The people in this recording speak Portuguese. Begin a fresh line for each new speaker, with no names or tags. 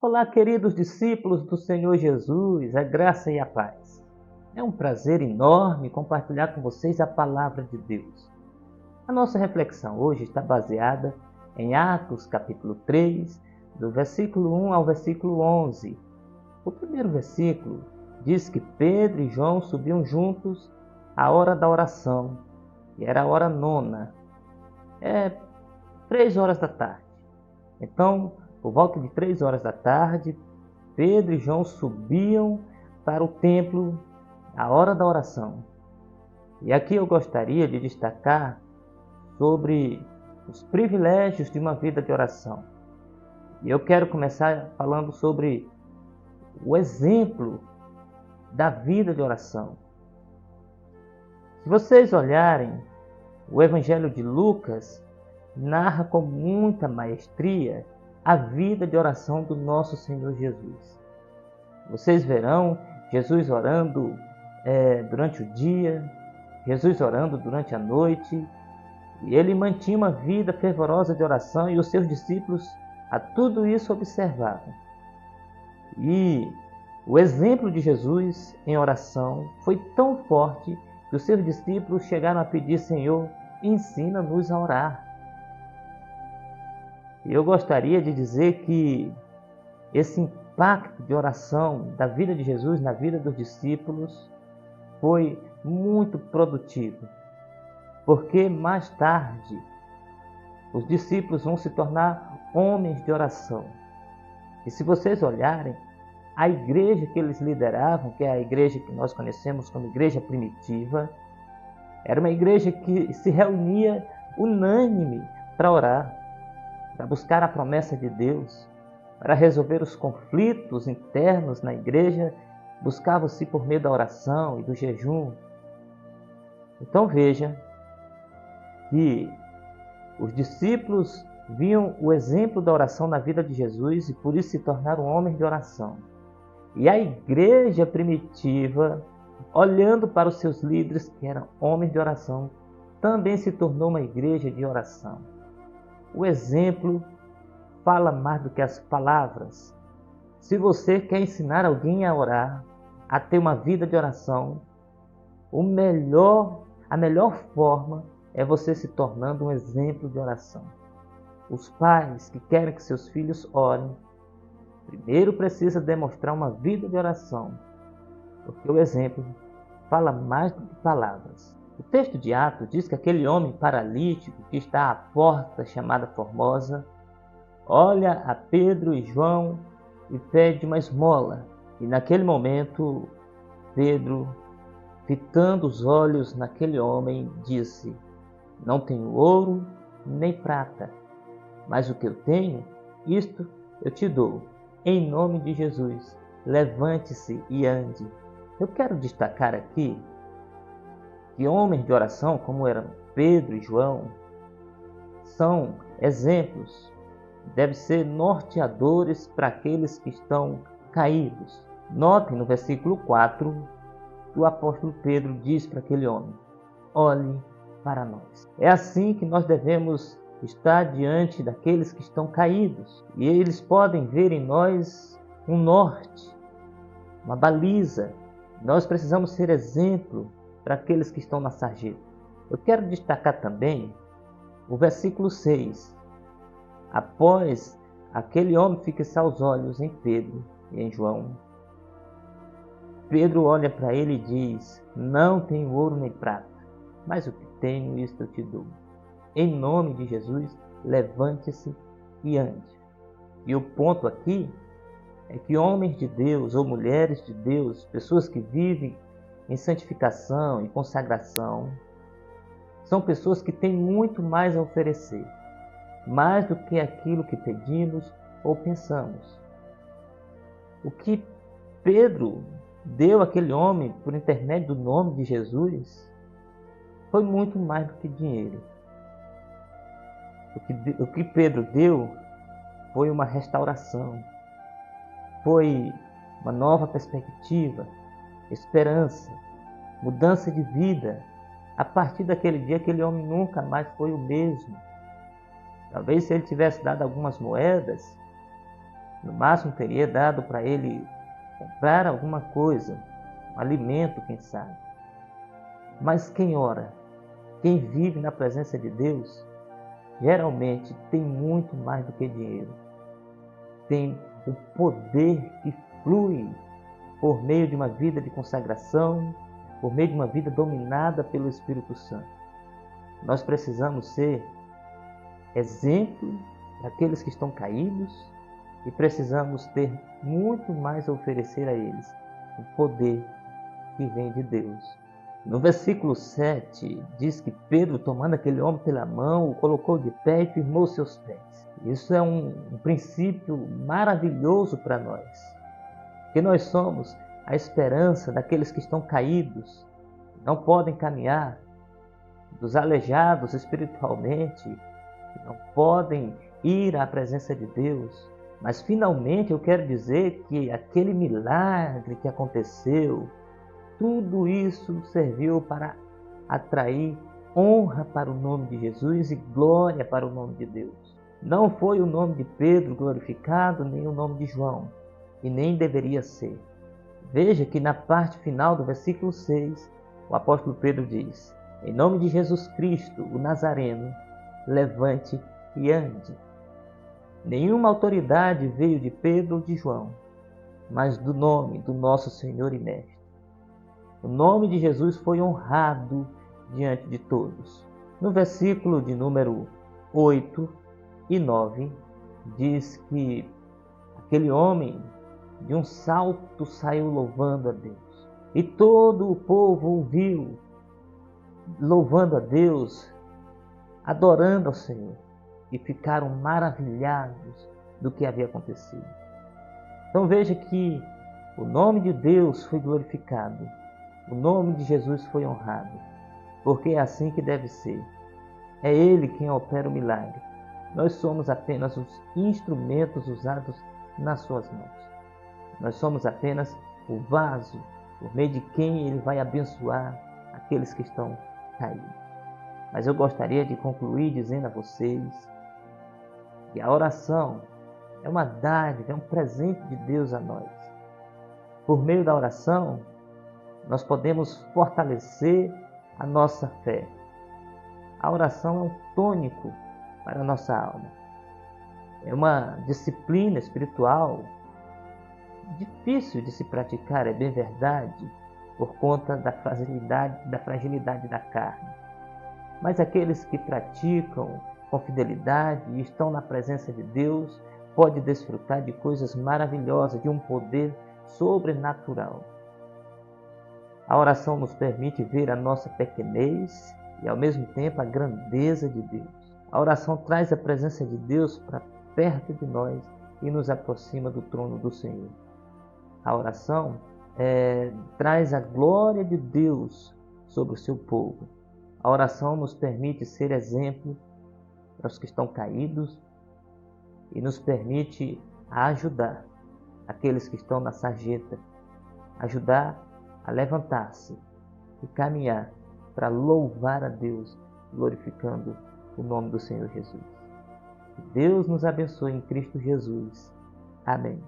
Olá, queridos discípulos do Senhor Jesus, a graça e a paz. É um prazer enorme compartilhar com vocês a palavra de Deus. A nossa reflexão hoje está baseada em Atos capítulo 3, do versículo 1 ao versículo 11. O primeiro versículo diz que Pedro e João subiam juntos à hora da oração, e era a hora nona, 3 horas da tarde. Então, por volta de 3 horas da tarde, Pedro e João subiam para o templo à hora da oração. E aqui eu gostaria de destacar sobre os privilégios de uma vida de oração. E eu quero começar falando sobre o exemplo da vida de oração. Se vocês olharem, o Evangelho de Lucas narra com muita maestria a vida de oração do nosso Senhor Jesus. Vocês verão Jesus orando durante o dia, Jesus orando durante a noite, e ele mantinha uma vida fervorosa de oração e os seus discípulos a tudo isso observavam. E o exemplo de Jesus em oração foi tão forte que os seus discípulos chegaram a pedir: Senhor, ensina-nos a orar. E eu gostaria de dizer que esse impacto de oração da vida de Jesus na vida dos discípulos foi muito produtivo, porque mais tarde os discípulos vão se tornar homens de oração. E se vocês olharem, a igreja que eles lideravam, que é a igreja que nós conhecemos como igreja primitiva, era uma igreja que se reunia unânime para orar, para buscar a promessa de Deus, para resolver os conflitos internos na igreja, buscava-se por meio da oração e do jejum. Então veja que os discípulos viam o exemplo da oração na vida de Jesus e por isso se tornaram homens de oração. E a igreja primitiva, olhando para os seus líderes que eram homens de oração, também se tornou uma igreja de oração. O exemplo fala mais do que as palavras. Se você quer ensinar alguém a orar, a ter uma vida de oração, a melhor forma é você se tornando um exemplo de oração. Os pais que querem que seus filhos orem, primeiro precisa demonstrar uma vida de oração, porque o exemplo fala mais do que palavras. O texto de Atos diz que aquele homem paralítico que está à porta chamada Formosa olha a Pedro e João e pede uma esmola. E naquele momento, Pedro, fitando os olhos naquele homem, disse: Não tenho ouro nem prata, mas o que eu tenho, isto eu te dou. Em nome de Jesus, levante-se e ande. Eu quero destacar aqui que homens de oração, como eram Pedro e João, são exemplos, devem ser norteadores para aqueles que estão caídos. Notem no versículo 4 que o apóstolo Pedro diz para aquele homem: olhe para nós. É assim que nós devemos estar diante daqueles que estão caídos, e eles podem ver em nós um norte, uma baliza. Nós precisamos ser exemplo para aqueles que estão na sarjeta. Eu quero destacar também o versículo 6. Após aquele homem fixar os olhos em Pedro e em João, Pedro olha para ele e diz: Não tenho ouro nem prata, mas o que tenho, isto eu te dou. Em nome de Jesus, levante-se e ande. E o ponto aqui é que homens de Deus ou mulheres de Deus, pessoas que vivem em santificação e consagração, são pessoas que têm muito mais a oferecer, mais do que aquilo que pedimos ou pensamos. O que Pedro deu àquele homem por intermédio do nome de Jesus foi muito mais do que dinheiro. O que Pedro deu foi uma restauração, foi uma nova perspectiva, esperança, mudança de vida. A partir daquele dia, aquele homem nunca mais foi o mesmo. Talvez se ele tivesse dado algumas moedas, No máximo teria dado para ele comprar alguma coisa, um alimento, quem sabe. Mas quem ora, quem vive na presença de Deus, geralmente tem muito mais do que dinheiro. Tem o poder que flui por meio de uma vida de consagração, por meio de uma vida dominada pelo Espírito Santo. Nós precisamos ser exemplo daqueles que estão caídos e precisamos ter muito mais a oferecer a eles, o poder que vem de Deus. No versículo 7, diz que Pedro, tomando aquele homem pela mão, o colocou de pé e firmou seus pés. Isso é um princípio maravilhoso para nós, porque nós somos a esperança daqueles que estão caídos, não podem caminhar, dos aleijados espiritualmente, que não podem ir à presença de Deus. Mas finalmente eu quero dizer que aquele milagre que aconteceu, tudo isso serviu para atrair honra para o nome de Jesus e glória para o nome de Deus. Não foi o nome de Pedro glorificado, nem o nome de João, e nem deveria ser. Veja que na parte final do versículo 6, o apóstolo Pedro diz: em nome de Jesus Cristo, o Nazareno, levante e ande. Nenhuma autoridade veio de Pedro ou de João, mas do nome do nosso Senhor e Mestre. O nome de Jesus foi honrado diante de todos. No versículo de número 8 e 9, diz que aquele homem de um salto saiu louvando a Deus. E todo o povo ouviu, louvando a Deus, adorando ao Senhor. E ficaram maravilhados do que havia acontecido. Então veja que o nome de Deus foi glorificado. O nome de Jesus foi honrado. Porque é assim que deve ser. É Ele quem opera o milagre. Nós somos apenas os instrumentos usados nas suas mãos. Nós somos apenas o vaso por meio de quem Ele vai abençoar aqueles que estão caídos. Mas eu gostaria de concluir dizendo a vocês que a oração é uma dádiva, é um presente de Deus a nós. Por meio da oração, nós podemos fortalecer a nossa fé. A oração é um tônico para a nossa alma. É uma disciplina espiritual difícil de se praticar, é bem verdade, por conta da fragilidade da carne. Mas aqueles que praticam com fidelidade e estão na presença de Deus, podem desfrutar de coisas maravilhosas, de um poder sobrenatural. A oração nos permite ver a nossa pequenez e ao mesmo tempo a grandeza de Deus. A oração traz a presença de Deus para perto de nós e nos aproxima do trono do Senhor. A oração traz a glória de Deus sobre o seu povo. A oração nos permite ser exemplo para os que estão caídos e nos permite ajudar aqueles que estão na sarjeta, ajudar a levantar-se e caminhar para louvar a Deus, glorificando o nome do Senhor Jesus. Que Deus nos abençoe em Cristo Jesus. Amém.